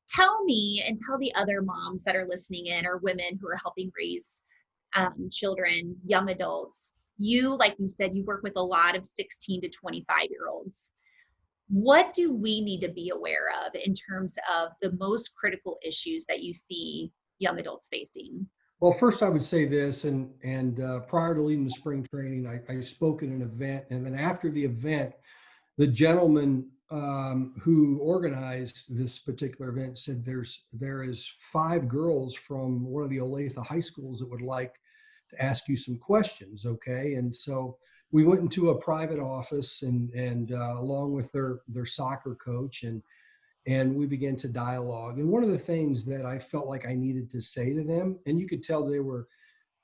Tell me and tell the other moms that are listening in or women who are helping raise children, young adults. You, like you said, you work with a lot of 16 to 25-year-olds. What do we need to be aware of in terms of the most critical issues that you see young adults facing? Well, first I would say this, and prior to leading the spring training, I spoke at an event, and then after the event, the gentleman who organized this particular event said there is 5 girls from one of the Olathe high schools that would like to ask you some questions. Okay, and so we went into a private office and along with their soccer coach and we began to dialogue. And one of the things that I felt like I needed to say to them, and you could tell they were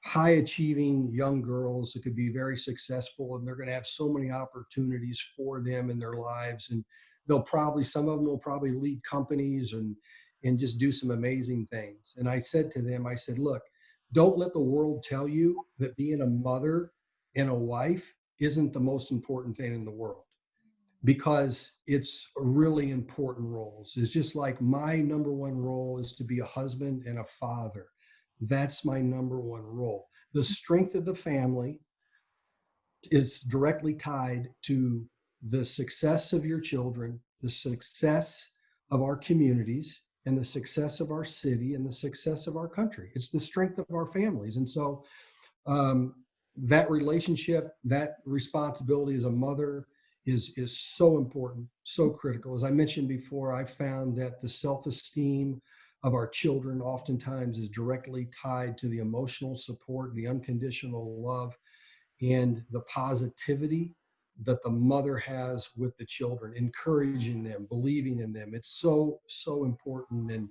high achieving young girls that could be very successful, and they're going to have so many opportunities for them in their lives. And some of them will probably lead companies and just do some amazing things. And I said to them, I said, look, don't let the world tell you that being a mother and a wife isn't the most important thing in the world, because it's really important roles. It's just like my number one role is to be a husband and a father. That's my number one role. The strength of the family is directly tied to the success of your children, the success of our communities, and the success of our city and the success of our country. It's the strength of our families. And so um, that relationship, that responsibility as a mother is so important, so critical. As I mentioned before, I found that the self-esteem of our children oftentimes is directly tied to the emotional support, the unconditional love, and the positivity that the mother has with the children, encouraging them, believing in them. It's so important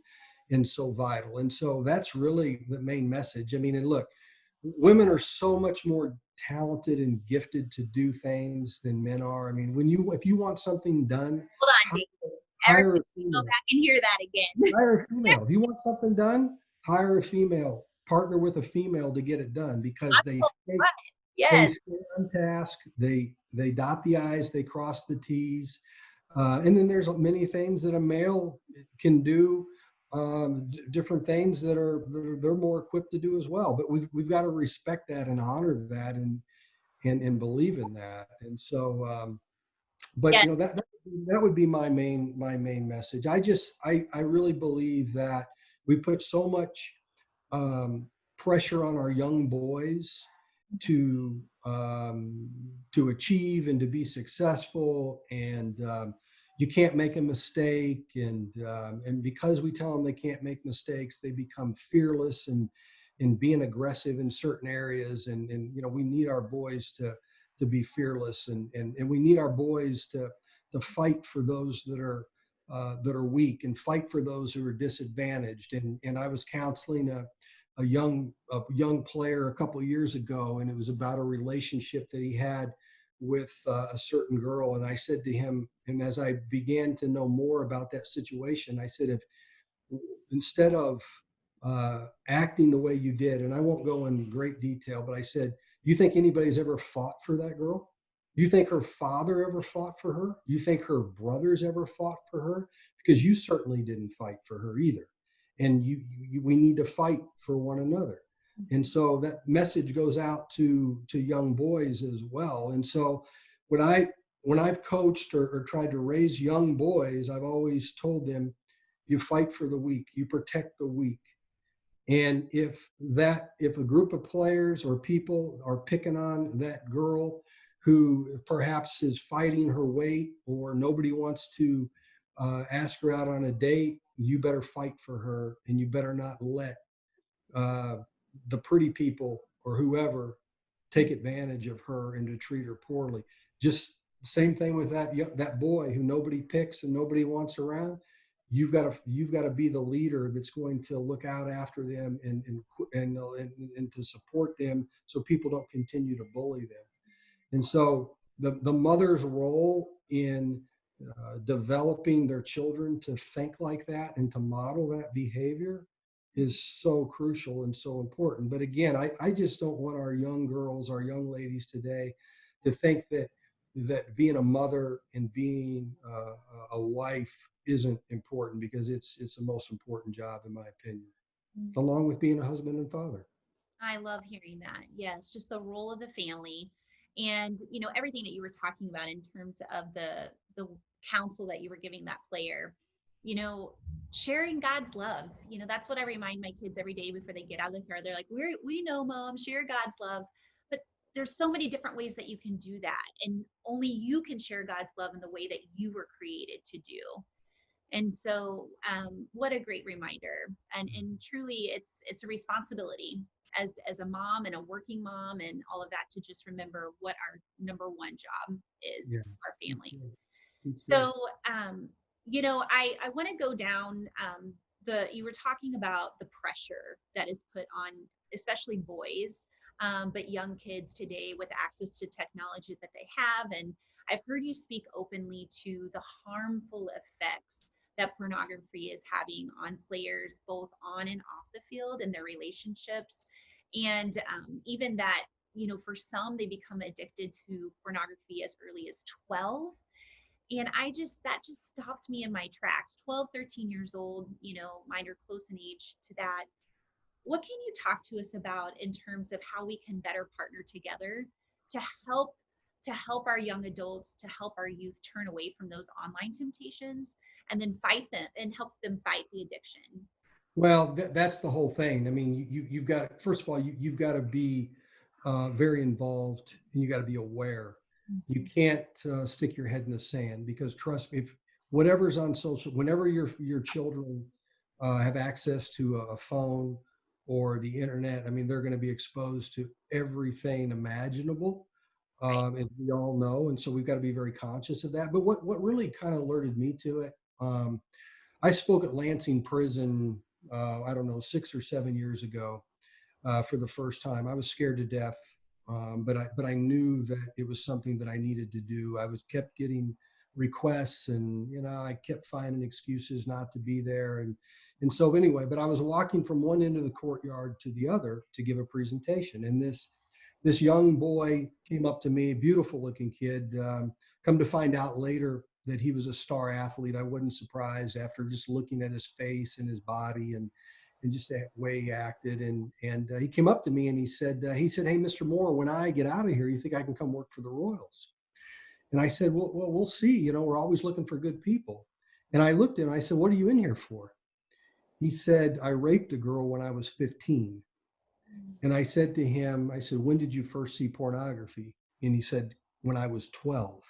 and so vital. And so that's really the main message. I mean, and look, women are so much more talented and gifted to do things than men are. I mean, if you want something done, Hold on, hi- Dave. hire a Everybody go female. back and hear that again. Hire a female. If you want something done, hire a female. Partner with a female to get it done, because I'm so right. they Yes. stay on task. They dot the I's, they cross the T's, and then there's many things that a male can do, different things that they're more equipped to do as well. But we've got to respect that and honor that and believe in that. And so, but Yes. you know that would be my main message. I really believe that we put so much pressure on our young boys to to achieve and to be successful, and you can't make a mistake, and because we tell them they can't make mistakes, they become fearless and being aggressive in certain areas, and you know, we need our boys to be fearless, and we need our boys to fight for those that are weak, and fight for those who are disadvantaged. And I was counseling a young player a couple of years ago, and it was about a relationship that he had with a certain girl. And I said to him, and as I began to know more about that situation, I said, if instead of acting the way you did, and I won't go in great detail, but I said, you think anybody's ever fought for that girl? You think her father ever fought for her? You think her brothers ever fought for her? Because you certainly didn't fight for her either. And we need to fight for one another. And so that message goes out to young boys as well. And so when I when I've coached or tried to raise young boys, I've always told them, you fight for the weak, you protect the weak. And if a group of players or people are picking on that girl who perhaps is fighting her weight, or nobody wants to ask her out on a date, you better fight for her, and you better not let uh, the pretty people or whoever take advantage of her and to treat her poorly. Just same thing with that boy who nobody picks and nobody wants around. You've got to be the leader that's going to look out after them and to support them, so people don't continue to bully them. And so the mother's role in developing their children to think like that and to model that behavior is so crucial and so important. But again, I just don't want our young girls, our young ladies today, to think that being a mother and being a wife isn't important, because it's the most important job in my opinion, Mm. along with being a husband and father. I love hearing that. Yes, just the role of the family and, everything that you were talking about in terms of the counsel that you were giving that player. You know, sharing God's love. That's what I remind my kids every day before they get out of the car. They're like, we know, Mom, share God's love." But there's so many different ways that you can do that, and only you can share God's love in the way that you were created to do. And so, what a great reminder. And truly, it's a responsibility as a mom and a working mom and all of that, to just remember what our number one job Yeah, is: our me family. too. Me too. So, I want to go down, you were talking about the pressure that is put on, especially boys, but young kids today with access to technology that they have. And I've heard you speak openly to the harmful effects that pornography is having on players, both on and off the field, in their relationships. And even that, for some, they become addicted to pornography as early as 12. And that just stopped me in my tracks. 12, 13 years old, mine are close in age to that. What can you talk to us about in terms of how we can better partner together to help to help our young adults, to help our youth turn away from those online temptations, and then fight them and help them fight the addiction? Well, that's the whole thing. I mean, you've got, first of all, you've got to be very involved, and you got to be aware. You Mhm. can't stick your head in the sand, because trust me, if whatever's on social, whenever your children have access to a phone or the internet, I mean, they're going to be exposed to everything imaginable, Right. as we all know, and so we've got to be very conscious of that. But what really kind of alerted me to it. I spoke at Lansing Prison, I don't know, 6 or 7 years ago, for the first time. I was scared to death, but I knew that it was something that I needed to do. I was kept getting requests, and I kept finding excuses not to be there, and so anyway. But I was walking from one end of the courtyard to the other to give a presentation, and this young boy came up to me, beautiful looking kid. Come to find out later that he was a star athlete. I wasn't surprised after just looking at his face and his body, and just the way he acted. And he came up to me and he said, "Hey, Mr. Moore, when I get out of here, you think I can come work for the Royals?" And I said, "Well, we'll see. We're always looking for good people." And I looked at him. I said, "What are you in here for?" He said, "I raped a girl when I was 15." And I said to him, I said, "When did you first see pornography?" And he said, "When I was 12."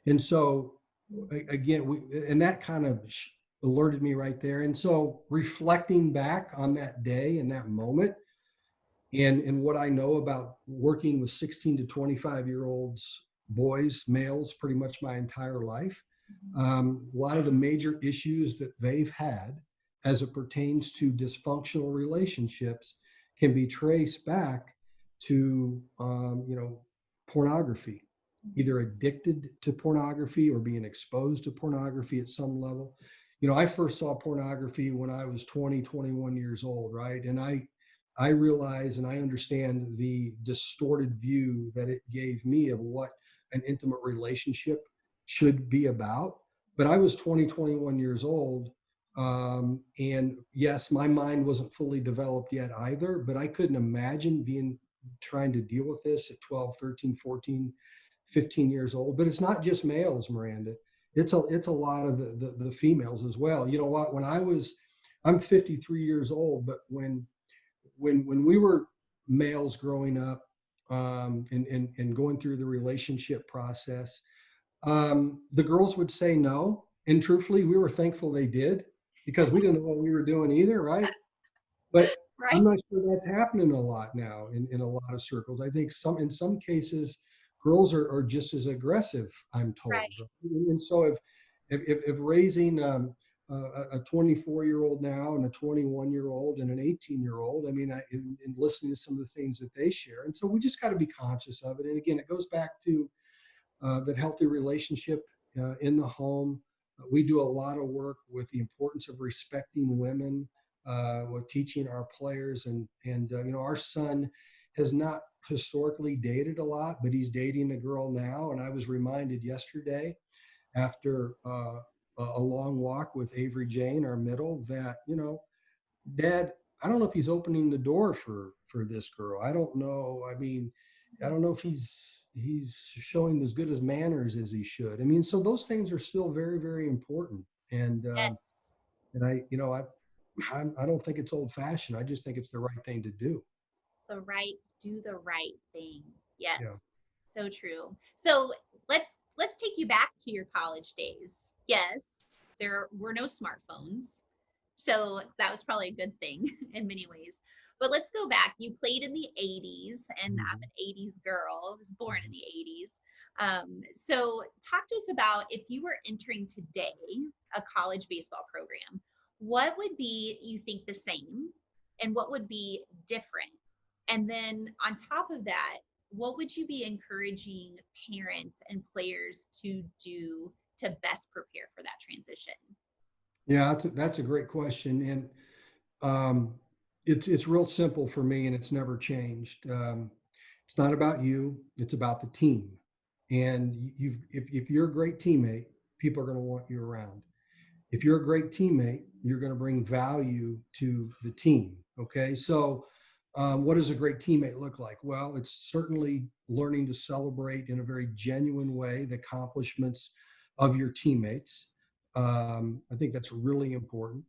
And so again, and that kind of alerted me right there. And so reflecting back on that day and that moment, and what I know about working with 16 to 25-year olds, boys, males, pretty much my entire life, a lot of the major issues that they've had as it pertains to dysfunctional relationships can be traced back to, pornography, either addicted to pornography or being exposed to pornography at some level. I first saw pornography when I was 20, 21 years old, right? And I realize and I understand the distorted view that it gave me of what an intimate relationship should be about. But I was 20, 21 years old. And yes, my mind wasn't fully developed yet either, but I couldn't imagine trying to deal with this at 12, 13, 14, 15 years old. But it's not just males, Miranda. It's a lot of the females as well. You know what? I'm 53 years old, but when we were males growing up, and going through the relationship process, the girls would say no. And truthfully, we were thankful they did, because we didn't know what we were doing either, right? But I'm Right. not sure that's happening a lot now in a lot of circles. I think in some cases, girls are just as aggressive, I'm told. Right. Right? And so if raising a 24-year-old now and a 21-year-old and an 18-year-old, I mean, and listening to some of the things that they share. And so we just got to be conscious of it. And again, it goes back to that healthy relationship in the home. We do a lot of work with the importance of respecting women, with teaching our players, and our son has not historically dated a lot, but he's dating a girl now. And I was reminded yesterday, after a long walk with Avery Jane, our middle, that, Dad, I don't know if he's opening the door for this girl. I don't know. I mean, I don't know if he's showing as good as manners as he should. I mean, so those things are still very, very important. And and I don't think it's old fashioned. I just think it's the right thing to do. So right, do the right thing. Yeah. Yes. So true. So let's take you back to your college days. Yes, there were no smartphones. So that was probably a good thing in many ways. But let's go back. You played in the 80s, and I'm Mhm. an 80s girl. I was born in the 80s. So talk to us about if you were entering today a college baseball program, what would be, you think, the same and what would be different? And then on top of that, what would you be encouraging parents and players to do to best prepare for that transition? Yeah, that's a great question. And um, it's real simple for me, and it's never changed. It's not about you; it's about the team. And if you're a great teammate, people are going to want you around. If you're a great teammate, you're going to bring value to the team. Okay, so what does a great teammate look like? Well, it's certainly learning to celebrate in a very genuine way the accomplishments of your teammates. I think that's really important.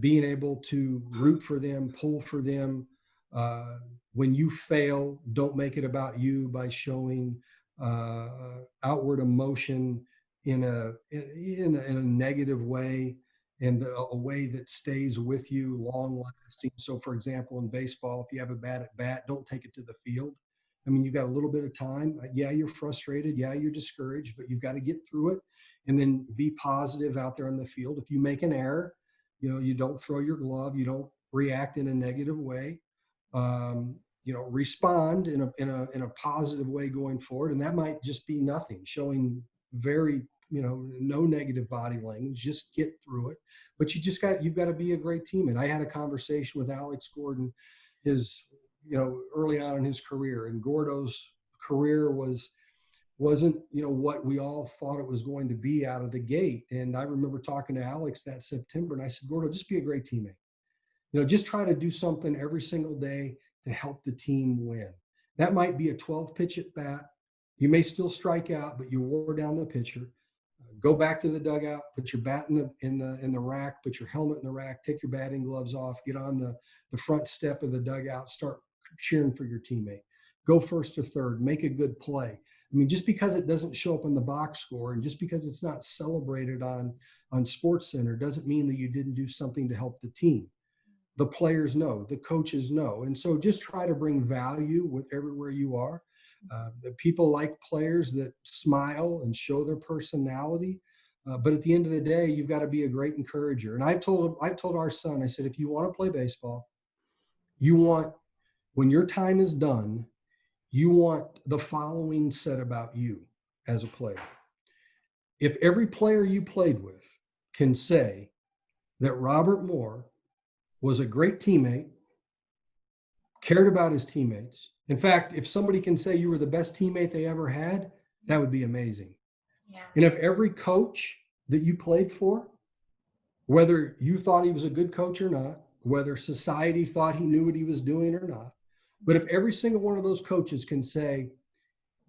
Being able to root for them, pull for them. Uh, when you fail, don't make it about you by showing uh, outward emotion in a negative way, and a way that stays with you long lasting. So, for example, in baseball, if you have a bad at bat, don't take it to the field. I mean, you got a little bit of time. Yeah, you're frustrated. Yeah, you're discouraged, but you've got to get through it and then be positive out there on the field. If you make an error, you don't throw your glove, you don't react in a negative way. Respond in a positive way going forward, and that might just be nothing, showing very no negative body language, just get through it. But you've got to be a great team. And I had a conversation with Alex Gordon, his early on in his career, and Gordo's career wasn't what we all thought it was going to be out of the gate. And I remember talking to Alex that September, and I said, Gordo, just be a great teammate. Just try to do something every single day to help the team win. That might be a 12 pitch at bat. You may still strike out, but you wore down the pitcher. Go back to the dugout, put your bat in the rack, put your helmet in the rack, take your batting gloves off, get on the front step of the dugout, start cheering for your teammate. Go first to third, make a good play. I mean, just because it doesn't show up on the box score and just because it's not celebrated on Sports Center doesn't mean that you didn't do something to help the team. The players know, the coaches know. And so just try to bring value with everywhere you are. People like players that smile and show their personality. But at the end of the day, you've got to be a great encourager. And I told our son, I said, if you want to play baseball, when your time is done, you want the following said about you as a player. If every player you played with can say that Robert Moore was a great teammate, cared about his teammates. In fact, if somebody can say you were the best teammate they ever had, that would be amazing. Yeah. And if every coach that you played for, whether you thought he was a good coach or not, whether society thought he knew what he was doing or not, but if every single one of those coaches can say,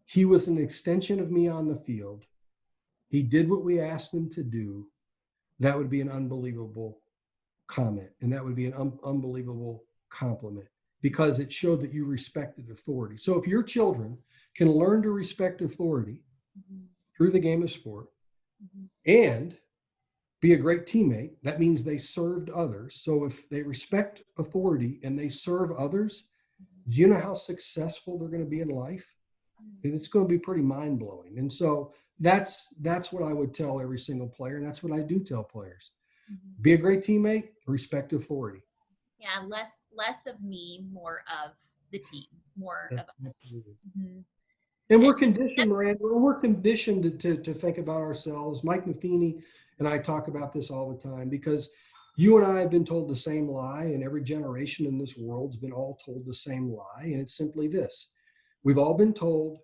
he was an extension of me on the field, he did what we asked him to do, that would be an unbelievable comment. And that would be an unbelievable compliment because it showed that you respected authority. So if your children can learn to respect authority through the game of sport and be a great teammate, that means they served others. So if they respect authority and they serve others, do you know how successful they're going to be in life? It's going to be pretty mind blowing. And so that's what I would tell every single player. And that's what I do tell players. Be a great teammate, respect authority. Yeah, less of me, more of the team, more Yeah, of us. absolutely. Mhm. And And we're conditioned, that's Miranda, we're conditioned to think about ourselves. Mike Matheny and I talk about this all the time because you and I have been told the same lie, and every generation in this world's been all told the same lie. And it's simply this: we've all been told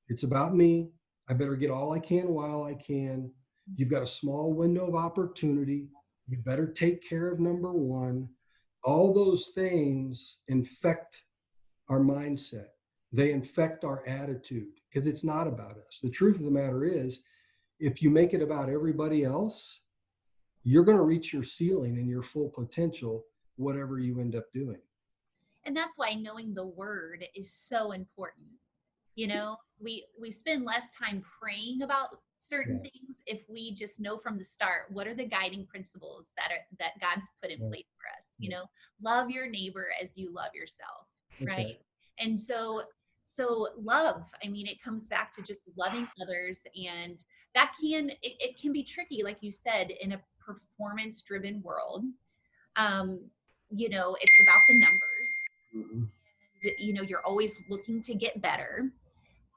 it's about me. I better get all I can while I can. You've got a small window of opportunity. You better take care of number one. All those things infect our mindset. They infect our attitude because it's not about us. The truth of the matter is, if you make it about everybody else, you're going to reach your ceiling and your full potential, whatever you end up doing. And that's why knowing the word is so important. You know, we spend less time praying about certain Yeah. things if we just know from the start what are the guiding principles that God's put in Yeah. place for us. You Yeah. know, love your neighbor as you love yourself, That's right? right. And so love, I mean, it comes back to just loving others, and that it can be tricky, like you said, in a performance driven world. um you know, it's about the numbers. Mhm. You know, you're always looking to get better.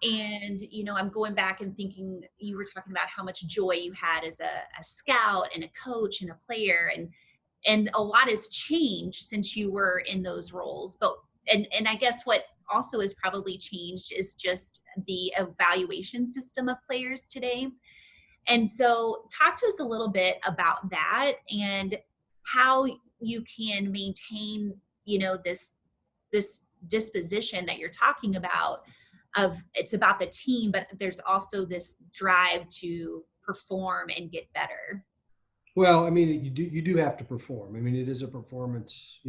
And you know, I'm going back and thinking, you were talking about how much joy you had as a scout and a coach and a player, and a lot has changed since you were in those roles. But and I guess what also has probably changed is just the evaluation system of players today. And so talk to us a little bit about that and how you can maintain, you know, this disposition that you're talking about, of it's about the team, but there's also this drive to perform and get better. Well, I mean, you do have to perform. I mean, it is a performance,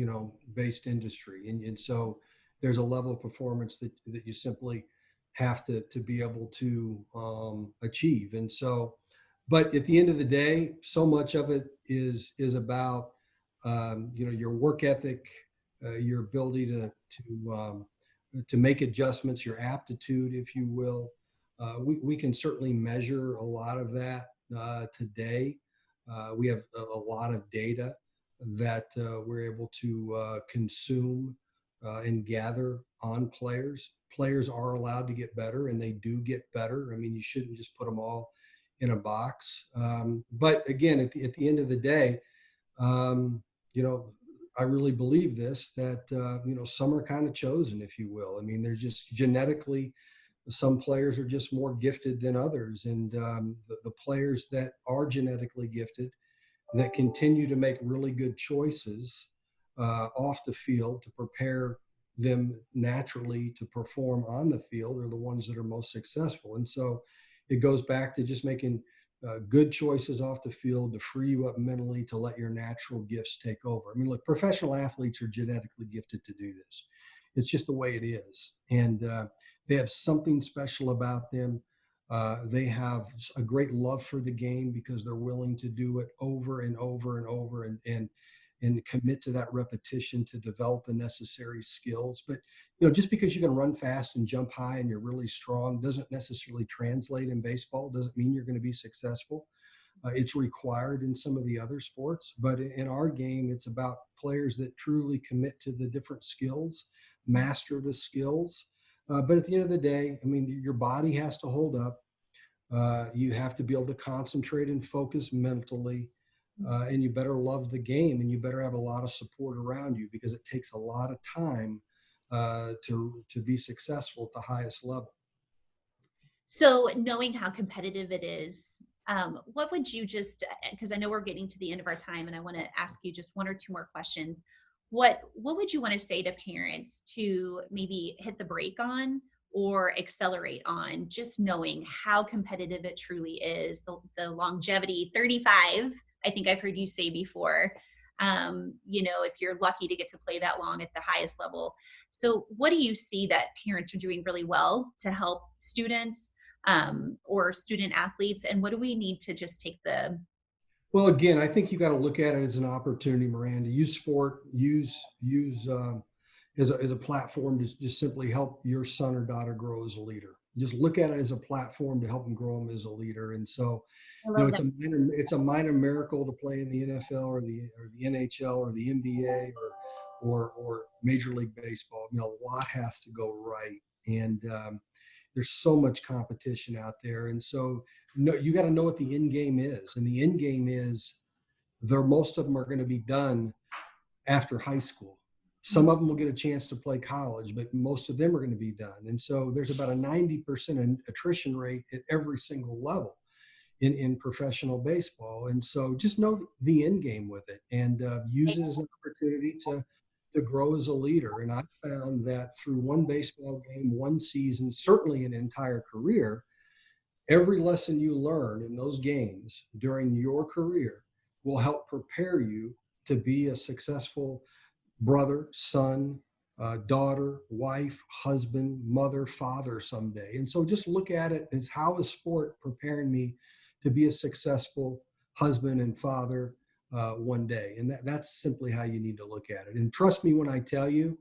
based industry, and so there's a level of performance that you simply have to be able to achieve. And so, but at the end of the day, so much of it is about your work ethic, your ability to make adjustments, your aptitude, if you will. We can certainly measure a lot of that today. We have a lot of data that we're able to consume and gather on players. Players are allowed to get better, and they do get better. I mean, you shouldn't just put them all in a box. But again, at the end of the day, um, you know, I really believe this, that some are kind of chosen, if you will. I mean, they're just genetically, some players are just more gifted than others, and the players that are genetically gifted, that continue to make really good choices off the field to prepare them naturally to perform on the field, are the ones that are most successful. And so it goes back to just making good choices off the field to free you up mentally to let your natural gifts take over. I mean, look, professional athletes are genetically gifted to do this. It's just the way it is. And they have something special about them. They have a great love for the game because they're willing to do it over and over and over, and commit to that repetition to develop the necessary skills. But just because you can run fast and jump high and you're really strong doesn't necessarily translate in baseball. Doesn't mean you're going to be successful. It's required in some of the other sports, but in our game, it's about players that truly commit to the different skills, master the skills. But at the end of the day, I mean, your body has to hold up. You have to be able to concentrate and focus mentally, and you better love the game, and you better have a lot of support around you, because it takes a lot of time to be successful at the highest level. So knowing how competitive it is, what would you just, because I know we're getting to the end of our time and I want to ask you just one or two more questions. What would you want to say to parents to maybe hit the brake on or accelerate on, just knowing how competitive it truly is, the longevity, 35, I think I've heard you say before. You know, if you're lucky to get to play that long at the highest level. So what do you see that parents are doing really well to help students, or student athletes, and what do we need to just take the Well, again, I think you got to look at it as an opportunity, Miranda. Use sport, use as a platform to just simply help your son or daughter grow as a leader. Just look at it as a platform to help them grow them as a leader. And so, I love that. it's a minor miracle to play in the NFL or the NHL or the NBA or Major League Baseball. A lot has to go right, and there's so much competition out there. And so, no, you got to know what the end game is, and the end game is most of them are going to be done after high school. Some of them will get a chance to play college, but most of them are going to be done. And so there's about a 90% attrition rate at every single level. in professional baseball. And so just know the end game with it, and use it as an opportunity to grow as a leader. And I found that through one baseball game, one season, certainly an entire career, every lesson you learn in those games during your career will help prepare you to be a successful brother, son, daughter, wife, husband, mother, father someday. And so just look at it as, how is sport preparing me to be a successful husband and father one day? And that's simply how you need to look at it. And trust me when I tell you,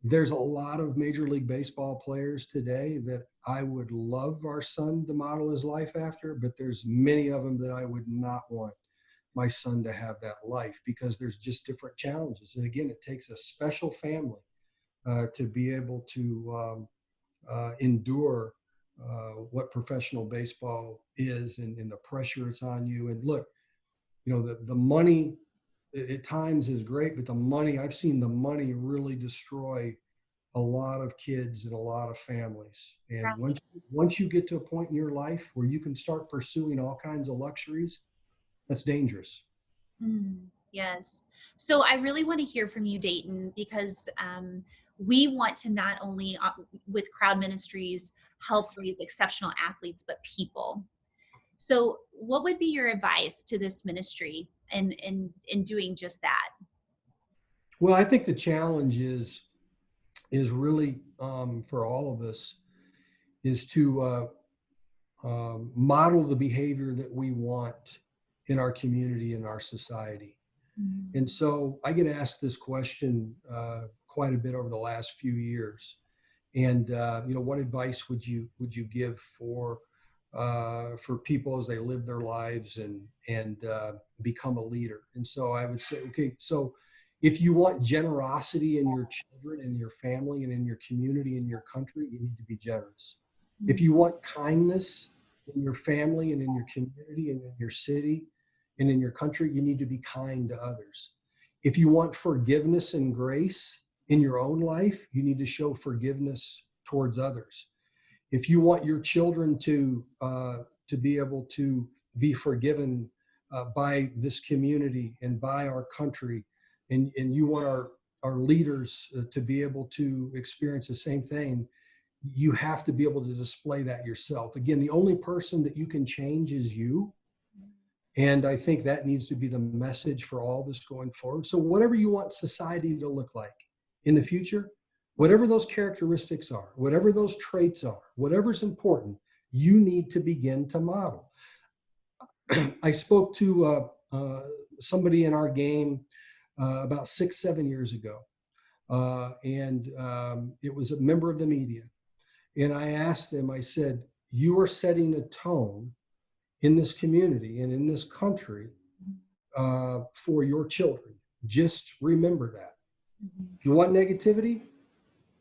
there's a lot of Major League Baseball players today that I would love our son to model his life after, but there's many of them that I would not want my son to have that life, because there's just different challenges. And again, it takes a special family to be able to endure what professional baseball is, and the pressure it's on you. And look, the money at times is great, but the money, I've seen the money really destroy a lot of kids and a lot of families. And once you get to a point in your life where you can start pursuing all kinds of luxuries, that's dangerous. Yes. So I really want to hear from you, Dayton, because we want to not only with Crowd Ministries help raise exceptional athletes, but people. So what would be your advice to this ministry in doing just that? Well, I think the challenge is really for all of us is to model the behavior that we want in our community and our society. And so I get asked this question quite a bit over the last few years. And what advice would you give for people as they live their lives and become a leader? And so I would say, okay, so if you want generosity in your children and your family and in your community and your country, you need to be generous. If you want kindness in your family and in your community and in your city and in your country, you need to be kind to others. If you want forgiveness and grace in your own life, you need to show forgiveness towards others. If you want your children to be able to be forgiven by this community and by our country, and you want our leaders to be able to experience the same thing, you have to be able to display that yourself. Again, the only person that you can change is you. And I think that needs to be the message for all this going forward. So whatever you want society to look like in the future, whatever those characteristics are, whatever those traits are, whatever's important, you need to begin to model. I spoke to somebody in our game about 6-7 years ago. And it was a member of the media. And I asked them, I said, you are setting a tone in this community and in this country for your children. Just remember that. If you want negativity,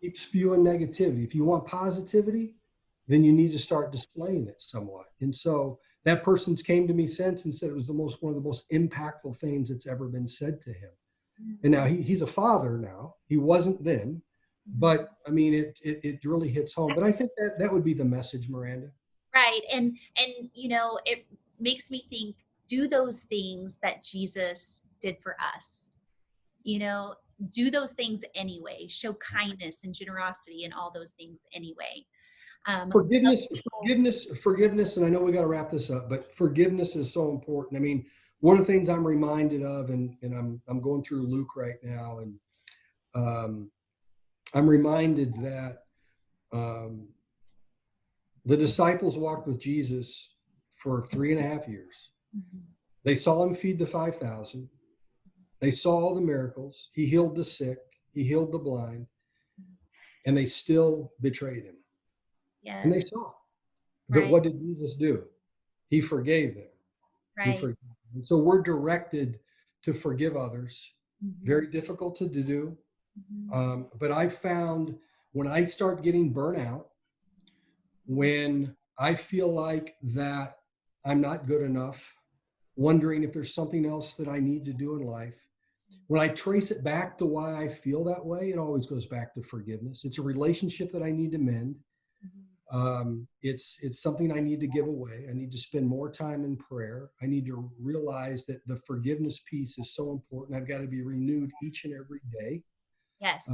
keep spewing negativity. If you want positivity, then you need to start displaying it somewhat. And so that person's came to me since and said it was one of the most impactful things that's ever been said to him. And now he's a father now. He wasn't then, but I mean, it really hits home. But I think that would be the message, Miranda. Right. And it makes me think, do those things that Jesus did for us. Do those things anyway. Show kindness and generosity and all those things anyway. Forgiveness, and I know we got to wrap this up, but forgiveness is so important. I mean, one of the things I'm reminded of, and I'm going through Luke right now, and I'm reminded that the disciples walked with Jesus for 3.5 years. They saw him feed the 5,000. They saw all the miracles. He healed the sick. He healed the blind. And they still betrayed him. Yes. And they saw. But right. What did Jesus do? He forgave them. Right. And so we're directed to forgive others. Very difficult to do. But I found when I start getting burnout, when I feel like that I'm not good enough, wondering if there's something else that I need to do in life, when I trace it back to why I feel that way, it always goes back to forgiveness. It's a relationship that I need to mend. It's something I need to give away. I need to spend more time in prayer. I need to realize that the forgiveness piece is so important. I've got to be renewed each and every day Yes.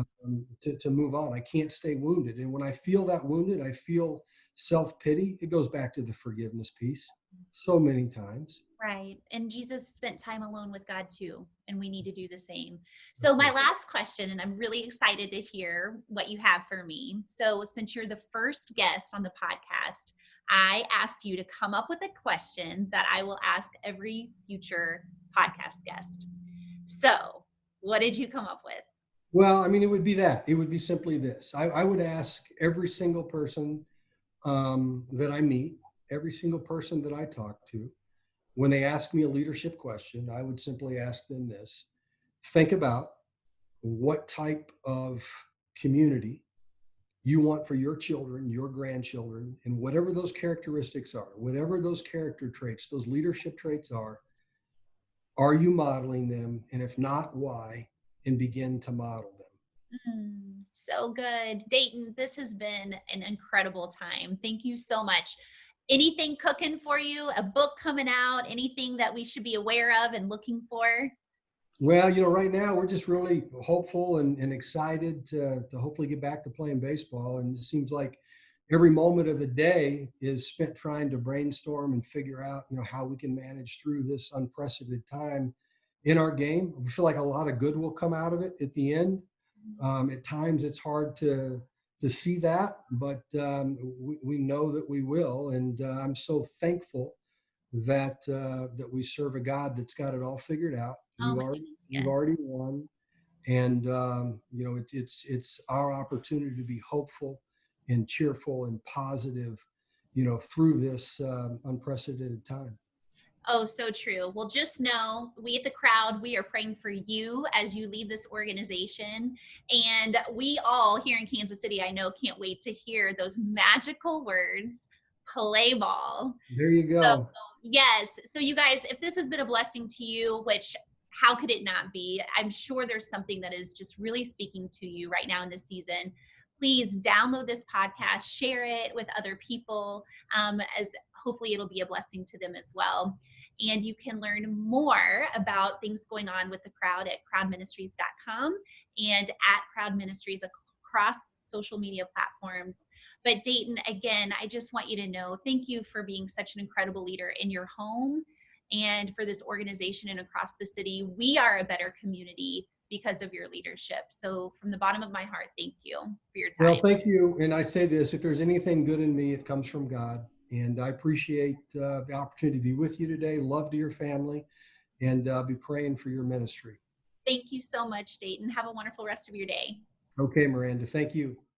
to move on. I can't stay wounded. And when I feel that wounded, I feel self pity. It goes back to the forgiveness piece so many times. Right. And Jesus spent time alone with God too, and we need to do the same. So, my Okay. last question, and I'm really excited to hear what you have for me. So, since you're the first guest on the podcast, I asked you to come up with a question that I will ask every future podcast guest. So, what did you come up with? Well, I mean, it would be that. It would be simply this. I would ask every single person that I meet, every single person that I talk to, when they ask me a leadership question, I would simply ask them this: think about what type of community you want for your children, your grandchildren, and whatever those characteristics are, whatever those character traits, those leadership traits are you modeling them? And if not, why? And begin to model them. So good. Dayton, this has been an incredible time. Thank you so much. Anything cooking for you? A book coming out? Anything that we should be aware of and looking for? Well, right now we're just really hopeful and excited to hopefully get back to playing baseball. And it seems like every moment of the day is spent trying to brainstorm and figure out, how we can manage through this unprecedented time in our game. We feel like a lot of good will come out of it at the end. At times it's hard to see that, but we know that we will. And I'm so thankful that we serve a God that's got it all figured out. Oh We've my already goodness, we've yes. already won, and it's our opportunity to be hopeful and cheerful and positive, through this unprecedented time. Oh, so true. Well, just know we at the crowd, we are praying for you as you lead this organization. And we all here in Kansas City, I know, can't wait to hear those magical words, play ball. There you So, go. yes. So, you guys, if this has been a blessing to you, which how could it not be? I'm sure there's something that is just really speaking to you right now in this season. Please download this podcast, share it with other people, as hopefully it'll be a blessing to them as well. And you can learn more about things going on with the crowd at crowdministries.com and at Crowd Ministries across social media platforms. But Dayton, again, I just want you to know, thank you for being such an incredible leader in your home and for this organization and across the city. We are a better community because of your leadership. So from the bottom of my heart, thank you for your Well, time. thank you. And I say this: if there's anything good in me, it comes from God. And I appreciate the opportunity to be with you today. Love to your family, and be praying for your ministry. Thank you so much, Dayton. Have a wonderful rest of your day. Okay, Miranda. Thank you.